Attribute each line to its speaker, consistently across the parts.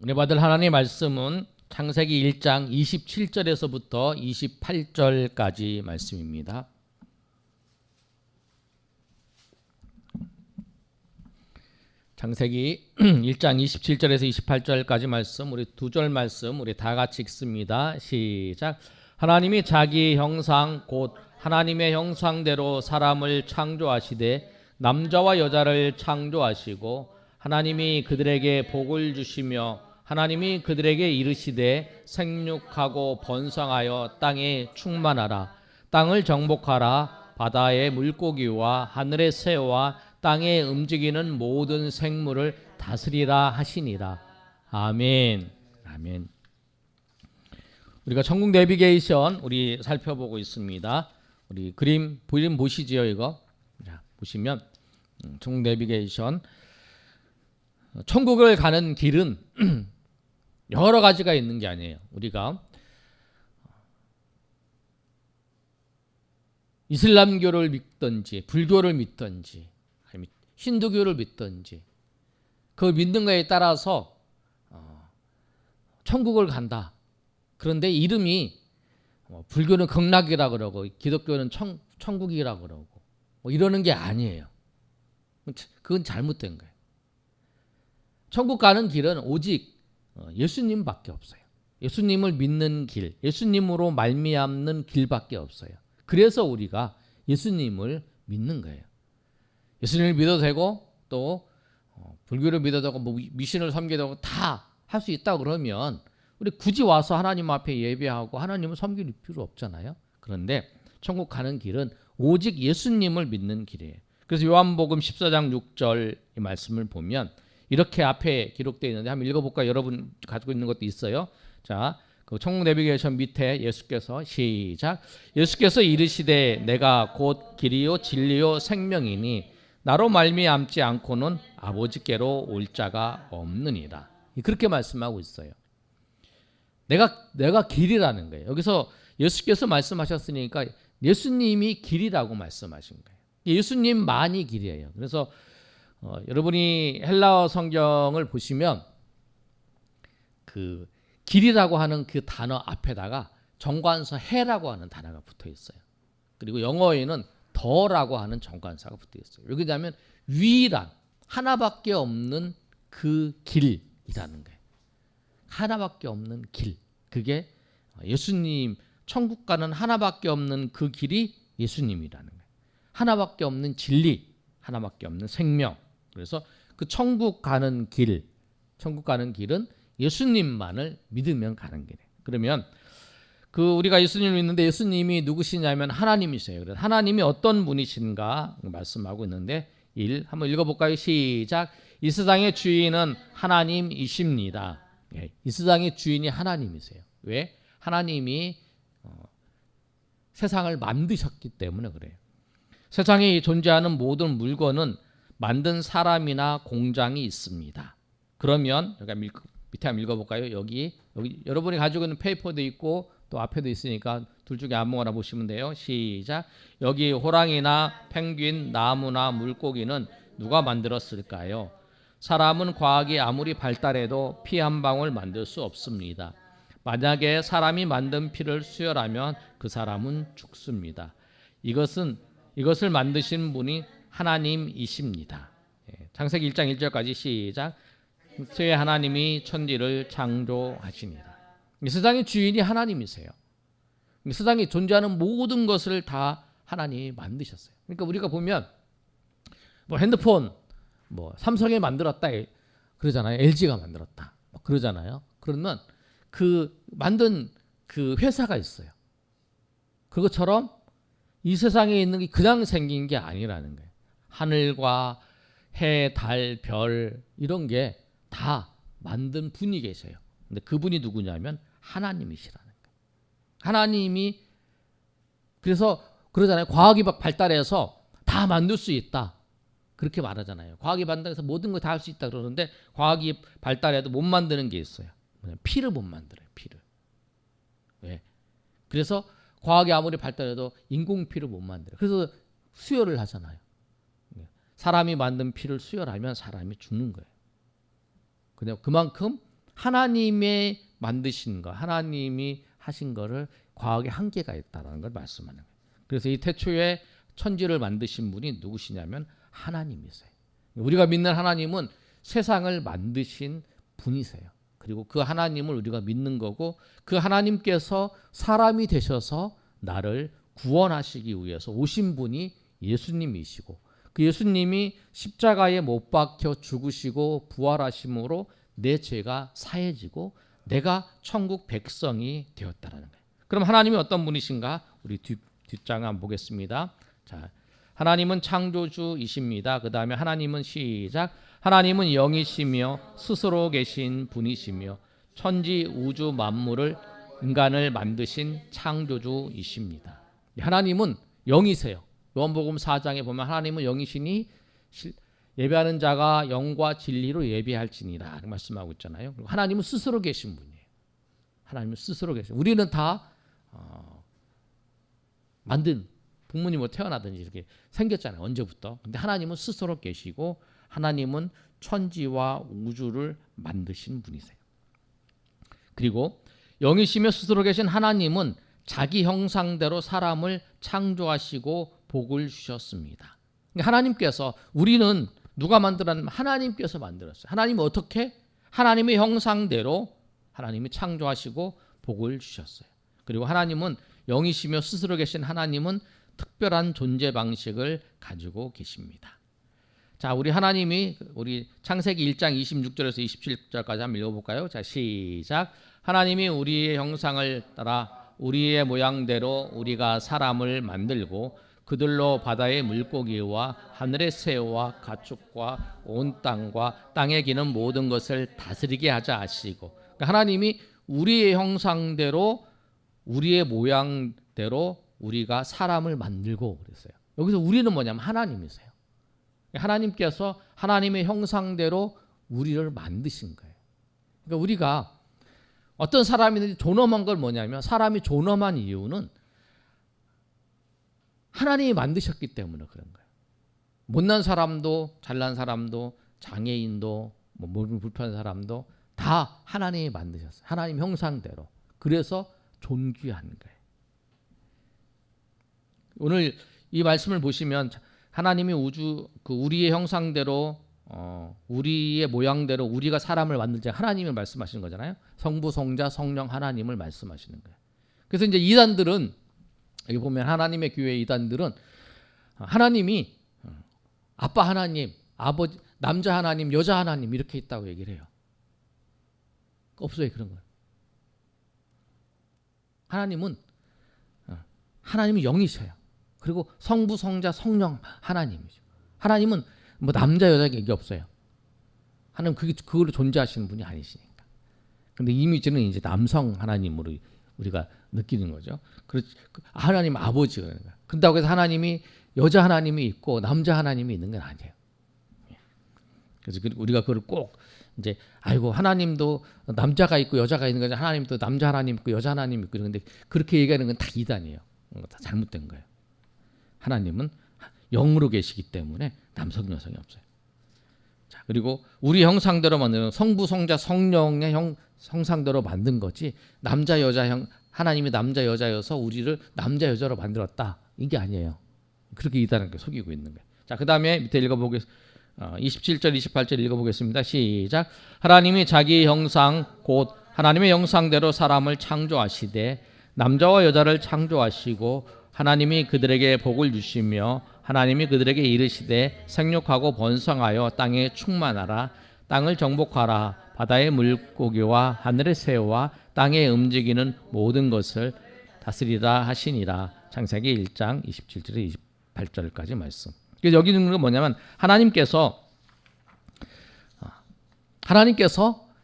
Speaker 1: 은혜 받을 하나님의 말씀은 창세기 1장 27절에서부터 28절까지 말씀입니다. 창세기 1장 27절에서 28절까지 말씀, 우리 두 절 말씀 우리 다 같이 읽습니다. 시작. 하나님이 자기 형상 곧 하나님의 형상대로 사람을 창조하시되 남자와 여자를 창조하시고 하나님이 그들에게 복을 주시며 하나님이 그들에게 이르시되 생육하고 번성하여 땅에 충만하라. 땅을 정복하라. 바다의 물고기와 하늘의 새와 땅에 움직이는 모든 생물을 다스리라 하시니라. 아멘. 아멘. 우리가 천국 내비게이션 우리 살펴보고 있습니다. 우리 그림 보시지요, 이거? 자, 보시면 천국 내비게이션, 천국을 가는 길은 여러 가지가 있는 게 아니에요. 우리가 이슬람교를 믿든지 불교를 믿든지 아니면 힌두교를 믿든지 그 믿는 거에 따라서 천국을 간다. 그런데 이름이 불교는 극락이라 그러고 기독교는 천국이라 그러고 이러는 게 아니에요. 그건 잘못된 거예요. 천국 가는 길은 오직 예수님밖에 없어요. 예수님을 믿는 길, 예수님으로 말미암는 길밖에 없어요. 그래서 우리가 예수님을 믿는 거예요. 예수님을 믿어도 되고 또 불교를 믿어도 되고 뭐 미신을 섬기도 되고 다 할 수 있다 그러면 우리 굳이 와서 하나님 앞에 예배하고 하나님을 섬길 필요 없잖아요. 그런데 천국 가는 길은 오직 예수님을 믿는 길이에요. 그래서 요한복음 14장 6절 이 말씀을 보면 이렇게 앞에 기록되어 있는데 한번 읽어볼까요? 여러분 가지고 있는 것도 있어요. 자, 그 천국 내비게이션 밑에 예수께서 시작. 예수께서 이르시되 내가 곧 길이요 진리요 생명이니 나로 말미암지 않고는 아버지께로 올 자가 없느니라. 그렇게 말씀하고 있어요. 내가 길이라는 거예요. 여기서 예수께서 말씀하셨으니까 예수님이 길이라고 말씀하신 거예요. 예수님만이 길이에요. 그래서 여러분이 헬라어 성경을 보시면 그 길이라고 하는 그 단어 앞에다가 정관사 해라고 하는 단어가 붙어 있어요. 그리고 영어에는 더라고 하는 정관사가 붙어 있어요. 왜 그러냐면 유일한 하나밖에 없는 그 길이라는 거예요. 하나밖에 없는 길. 그게 예수님, 천국 가는 하나밖에 없는 그 길이 예수님이라는 거예요. 하나밖에 없는 진리, 하나밖에 없는 생명. 그래서 그 천국 가는 길은 예수님만을 믿으면 가는 길이에요. 그러면 그 우리가 예수님을 믿는데 예수님이 누구시냐면 하나님이세요. 그래서 하나님이 어떤 분이신가 말씀하고 있는데 한번 읽어볼까요? 시작. 이 세상의 주인은 하나님이십니다. 이 세상의 주인이 하나님이세요. 왜? 하나님이 세상을 만드셨기 때문에 그래요. 세상에 존재하는 모든 물건은 만든 사람이나 공장이 있습니다. 그러면 여기 밑에 한번 읽어볼까요? 여기 여러분이 가지고 있는 페이퍼도 있고 또 앞에도 있으니까 둘 중에 아무거나 보시면 돼요. 시작. 여기 호랑이나 펭귄, 나무나 물고기는 누가 만들었을까요? 사람은 과학이 아무리 발달해도 피 한 방울 만들 수 없습니다. 만약에 사람이 만든 피를 수혈하면 그 사람은 죽습니다. 이것을 만드신 분이 하나님이십니다. 창세기 1장 1절까지 시작. 새 하나님이 천지를 창조하시니라. 이 세상의 주인이 하나님이세요. 이 세상에 존재하는 모든 것을 다 하나님이 만드셨어요. 그러니까 우리가 보면 뭐 핸드폰 뭐 삼성이 만들었다 그러잖아요. LG가 만들었다 그러잖아요. 그러면 그 만든 그 회사가 있어요. 그것처럼 이 세상에 있는 게 그냥 생긴 게 아니라는 거예요. 하늘과 해, 달, 별 이런 게 다 만든 분이 계세요. 근데 그분이 누구냐면 하나님이시라는 거예요. 하나님이 그래서 그러잖아요. 과학이 발달해서 다 만들 수 있다. 그렇게 말하잖아요. 과학이 발달해서 모든 걸 다 할 수 있다 그러는데 과학이 발달해도 못 만드는 게 있어요. 피를 못 만들어요. 피를. 왜? 그래서 과학이 아무리 발달해도 인공피를 못 만들어요. 그래서 수혈을 하잖아요. 사람이 만든 피를 수혈하면 사람이 죽는 거예요. 그만큼 하나님의 만드신 거, 하나님이 하신 거를 과학의 한계가 있다는 걸 말씀하는 거예요. 그래서 이 태초에 천지를 만드신 분이 누구시냐면 하나님이세요. 우리가 믿는 하나님은 세상을 만드신 분이세요. 그리고 그 하나님을 우리가 믿는 거고, 그 하나님께서 사람이 되셔서 나를 구원하시기 위해서 오신 분이 예수님이시고, 그 예수님이 십자가에 못 박혀 죽으시고 부활하심으로 내 죄가 사해지고 내가 천국 백성이 되었다라는 거예요. 그럼 하나님이 어떤 분이신가? 우리 뒷장 한번 보겠습니다. 자, 하나님은 창조주이십니다. 그 다음에 하나님은 시작. 하나님은 영이시며 스스로 계신 분이시며 천지 우주 만물을 인간을 만드신 창조주이십니다. 하나님은 영이세요. 요한복음 4장에 보면 하나님은 영이시니 예배하는 자가 영과 진리로 예배할지니라 말씀하고 있잖아요. 하나님은 스스로 계신 분이에요. 하나님은 스스로 계신. 우리는 다 만든 부모님으로 태어나든지 이렇게 생겼잖아요. 언제부터. 근데 하나님은 스스로 계시고 하나님은 천지와 우주를 만드신 분이세요. 그리고 영이시며 스스로 계신 하나님은 자기 형상대로 사람을 창조하시고 복을 주셨습니다. 하나님께서, 우리는 누가 만들었냐면 하나님께서 만들었어요. 하나님은 어떻게? 하나님의 형상대로 하나님이 창조하시고 복을 주셨어요. 그리고 하나님은 영이시며 스스로 계신 하나님은 특별한 존재 방식을 가지고 계십니다. 자, 우리 하나님이 우리 창세기 1장 26절에서 27절까지 한번 읽어볼까요? 자, 시작. 하나님이 우리의 형상을 따라 우리의 모양대로 우리가 사람을 만들고 그들로 바다의 물고기와 하늘의 새와 가축과 온 땅과 땅에 기는 모든 것을 다스리게 하자 하시고, 그러니까 하나님이 우리의 형상대로 우리의 모양대로 우리가 사람을 만들고 그랬어요. 여기서 우리는 뭐냐면 하나님이세요. 하나님께서 하나님의 형상대로 우리를 만드신 거예요. 그러니까 우리가 어떤 사람이든지 존엄한 걸 뭐냐면, 사람이 존엄한 이유는 하나님이 만드셨기 때문에 그런 거예요. 못난 사람도 잘난 사람도 장애인도 몸이 불편한 사람도 다 하나님이 만드셨어요. 하나님 형상대로. 그래서 존귀한 거예요. 오늘 이 말씀을 보시면 하나님이 우리의 형상대로 우리의 모양대로 우리가 사람을 만들자 하나님을 말씀하시는 거잖아요. 성부, 성자, 성령 하나님을 말씀하시는 거예요. 그래서 이제 이단들은, 여기 보면 하나님의 교회 이단들은 하나님이 아빠 하나님, 아버지, 남자 하나님, 여자 하나님 이렇게 있다고 얘기를 해요. 없어요, 그런 건. 하나님은 영이셔요. 그리고 성부, 성자, 성령 하나님이죠. 하나님은 뭐 남자 여자 얘기 없어요. 하나님 그걸로 존재하시는 분이 아니시니까. 근데 이미지는 이제 남성 하나님으로 우리가 느끼는 거죠. 하나님 아버지가. 그런다고 해서 하나님이 여자 하나님이 있고 남자 하나님이 있는 건 아니에요. 그래서 우리가 그걸 꼭 이제 하나님도 남자가 있고 여자가 있는 거죠. 하나님도 남자 하나님 있고 여자 하나님 있고. 그런데 그렇게 얘기하는 건 다 이단이에요. 다 잘못된 거예요. 하나님은 영으로 계시기 때문에 남성 여성이 없어요. 자, 그리고 우리 형상대로 만드는 성부, 성자, 성령의 형상대로 만든 거지, 남자 여자 하나님이 남자 여자여서 우리를 남자 여자로 만들었다, 이게 아니에요. 그렇게 이단하게 속이고 있는 거예요. 자, 그 다음에 밑에 27절 28절 읽어보겠습니다. 시작. 하나님이 자기 형상 곧 하나님의 형상대로 사람을 창조하시되 남자와 여자를 창조하시고 하나님이 그들에게 복을 주시며 하나님이 그들에게 이르시되 생육하고 번성하여 땅에 충만하라. 땅을 정복하라. 바다의 물고기와 하늘의 새와 땅에 움직이는 모든 것을 다스리라 하시니라. 창세기 1장 27절에서 28절까지 말씀. 그래서 여기 있는 건 뭐냐면 하나님께서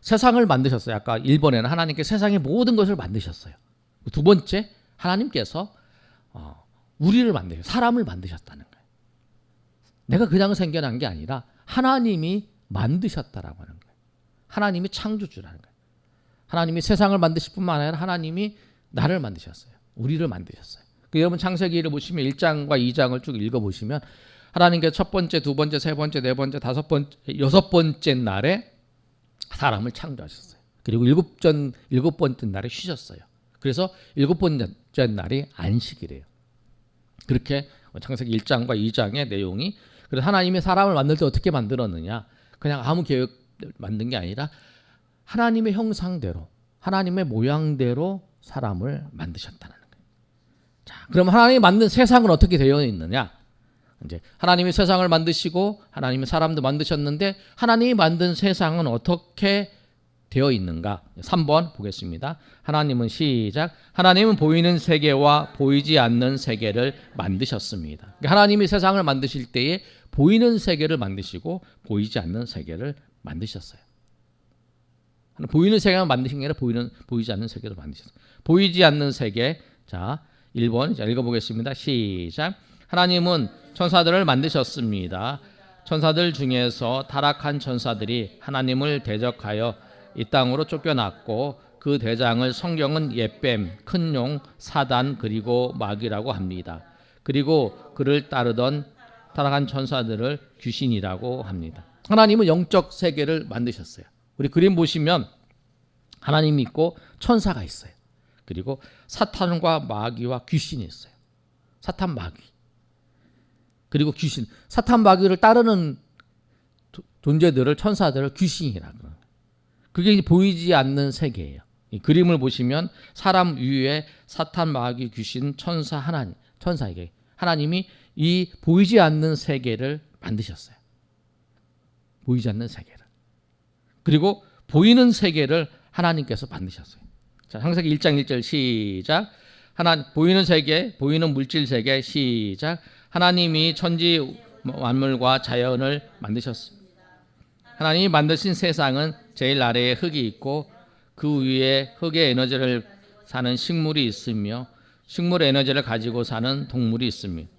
Speaker 1: 세상을 만드셨어요. 아까 1번에는 하나님께서 세상의 모든 것을 만드셨어요. 두 번째, 하나님께서 우리를 만드셨어요. 사람을 만드셨다는 거예요. 내가 그냥 생겨난 게 아니라 하나님이 만드셨다라고 하는 거예요. 하나님이 창조주라는 거예요. 하나님이 세상을 만드실 뿐만 아니라 하나님이 나를 만드셨어요. 우리를 만드셨어요. 여러분 창세기를 보시면 1장과 2장을 쭉 읽어보시면 하나님께서 첫 번째, 두 번째, 세 번째, 네 번째, 다섯 번째, 여섯 번째 날에 사람을 창조하셨어요. 그리고 일곱 번째 날에 쉬셨어요. 그래서 일곱 번째 날이 안식이래요. 그렇게 창세기 1장과 2장의 내용이, 그래서 하나님이 사람을 만들 때 어떻게 만들었느냐, 그냥 아무 계획 만든 게 아니라 하나님의 형상대로, 하나님의 모양대로 사람을 만드셨다는 거예요. 자, 그럼 하나님이 만든 세상은 어떻게 되어 있느냐? 이제 하나님이 세상을 만드시고 하나님이 사람도 만드셨는데 하나님이 만든 세상은 어떻게 되어 있는가? 3번 보겠습니다. 하나님은 시작. 하나님은 보이는 세계와 보이지 않는 세계를 만드셨습니다. 그러니까 하나님이 세상을 만드실 때에 보이는 세계를 만드시고 보이지 않는 세계를 만드셨어요. 보이는 세계만 만드신 게 아니라 보이지 않는 세계를 만드셨어요. 보이지 않는 세계. 자, 1번 자, 읽어보겠습니다. 시작. 하나님은 천사들을 만드셨습니다. 천사들 중에서 타락한 천사들이 하나님을 대적하여 이 땅으로 쫓겨났고 그 대장을 성경은 옛뱀, 큰 용, 사단 그리고 마귀라고 합니다. 그리고 그를 따르던 타락한 천사들을 귀신이라고 합니다. 하나님은 영적 세계를 만드셨어요. 우리 그림 보시면 하나님이 있고 천사가 있어요. 그리고 사탄과 마귀와 귀신이 있어요. 사탄, 마귀. 그리고 귀신. 사탄, 마귀를 따르는 존재들을, 천사들을 귀신이라고 합니다. 그게 보이지 않는 세계예요. 이 그림을 보시면 사람 위에 사탄, 마귀, 귀신, 천사, 하나님, 천사에게 하나님이 이 보이지 않는 세계를 만드셨어요. 보이지 않는 세계를. 그리고 보이는 세계를 하나님께서 만드셨어요. 자, 창세기 1장 1절 시작. 보이는 세계, 보이는 물질 세계 시작. 하나님이 천지 만물과 자연을 만드셨습니다. 하나님이 만드신 세상은 제일 아래에 흙이 있고 그 위에 흙의 에너지를 사는 식물이 있으며 식물의 에너지를 가지고 사는 동물이 있습니다.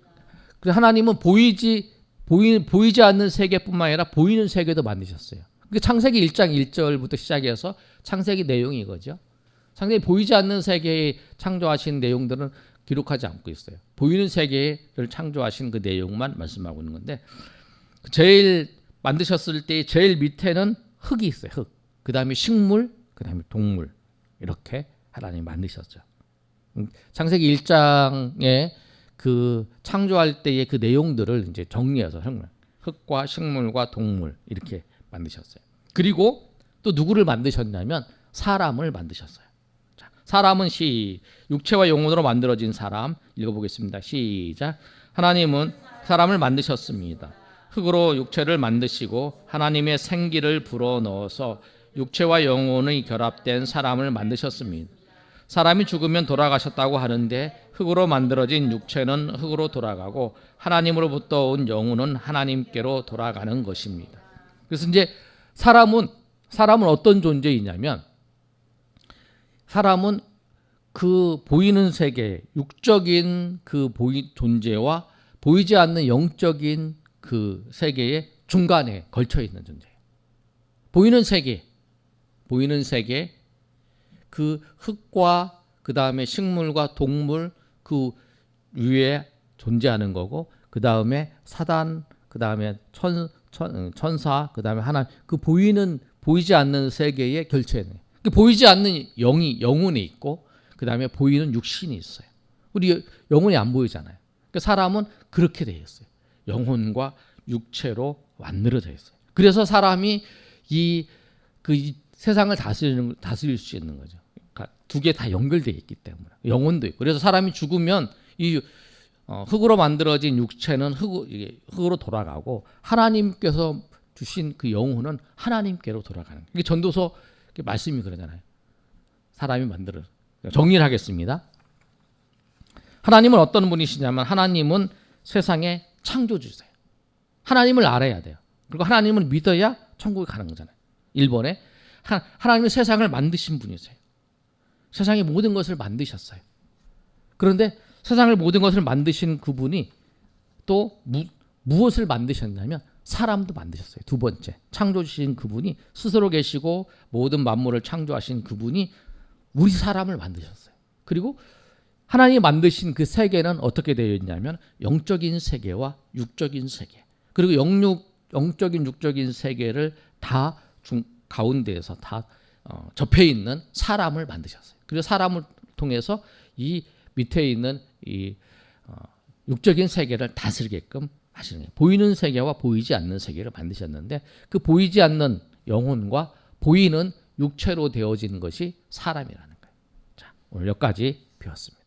Speaker 1: 그래서 하나님은 보이지 않는 세계뿐만 아니라 보이는 세계도 만드셨어요. 창세기 1장 1절부터 시작해서 창세기 내용이 이거죠. 창세기 보이지 않는 세계에 창조하신 내용들은 기록하지 않고 있어요. 보이는 세계를 창조하신 그 내용만 말씀하고 있는 건데, 제일 만드셨을 때 제일 밑에는 흙이 있어요. 흙. 그 다음에 식물, 그 다음에 동물. 이렇게 하나님이 만드셨죠. 창세기 1장에 그 창조할 때의 그 내용들을 이제 정리해서 흙과 식물과 동물 이렇게 만드셨어요. 그리고 또 누구를 만드셨냐면 사람을 만드셨어요. 자, 사람은 육체와 영혼으로 만들어진 사람 읽어보겠습니다. 시작. 하나님은 사람을 만드셨습니다. 흙으로 육체를 만드시고 하나님의 생기를 불어넣어서 육체와 영혼이 결합된 사람을 만드셨습니다. 사람이 죽으면 돌아가셨다고 하는데 흙으로 만들어진 육체는 흙으로 돌아가고 하나님으로부터 온 영혼은 하나님께로 돌아가는 것입니다. 그래서 이제 사람은 어떤 존재이냐면, 사람은 그 보이는 세계, 육적인 그 존재와 보이지 않는 영적인 그 세계의 중간에 걸쳐 있는 존재예요. 보이는 세계, 그 흙과 그 다음에 식물과 동물 그 위에 존재하는 거고, 그 다음에 사단, 그 다음에 천사, 그 다음에 하나님, 그 보이지 않는 세계에 결쳐 있는. 보이지 않는 영혼이 있고, 그 다음에 보이는 육신이 있어요. 우리 영혼이 안 보이잖아요. 그러니까 사람은 그렇게 되어 있어요. 영혼과 육체로 만들어져 있어요. 그래서 사람이 이 세상을 다스릴 수 있는 거죠. 그러니까 두 개 다 연결되어 있기 때문에 영혼도 있고. 그래서 사람이 죽으면 이 흙으로 만들어진 육체는 흙으로 돌아가고 하나님께서 주신 그 영혼은 하나님께로 돌아가는. 이게 전도서 말씀이 그러잖아요. 사람이 만들어. 정리를 하겠습니다. 하나님은 어떤 분이시냐면 하나님은 세상의 창조주세요. 하나님을 알아야 돼요. 그리고 하나님을 믿어야 천국에 가는 거잖아요. 1번에 하나님은 세상을 만드신 분이세요. 세상의 모든 것을 만드셨어요. 그런데 세상을 모든 것을 만드신 그분이 또 무엇을 만드셨냐면 사람도 만드셨어요. 두 번째, 창조주신 그분이 스스로 계시고 모든 만물을 창조하신 그분이 우리 사람을 만드셨어요. 그리고 하나님이 만드신 그 세계는 어떻게 되어 있냐면 영적인 세계와 육적인 세계, 그리고 영적인 육적인 세계를 다 가운데에서 다 접해 있는 사람을 만드셨어요. 그리고 사람을 통해서 이 밑에 있는 이 육적인 세계를 다스리게끔 하시는 거예요. 보이는 세계와 보이지 않는 세계를 만드셨는데 그 보이지 않는 영혼과 보이는 육체로 되어진 것이 사람이라는 거예요. 자, 오늘 여기까지 배웠습니다.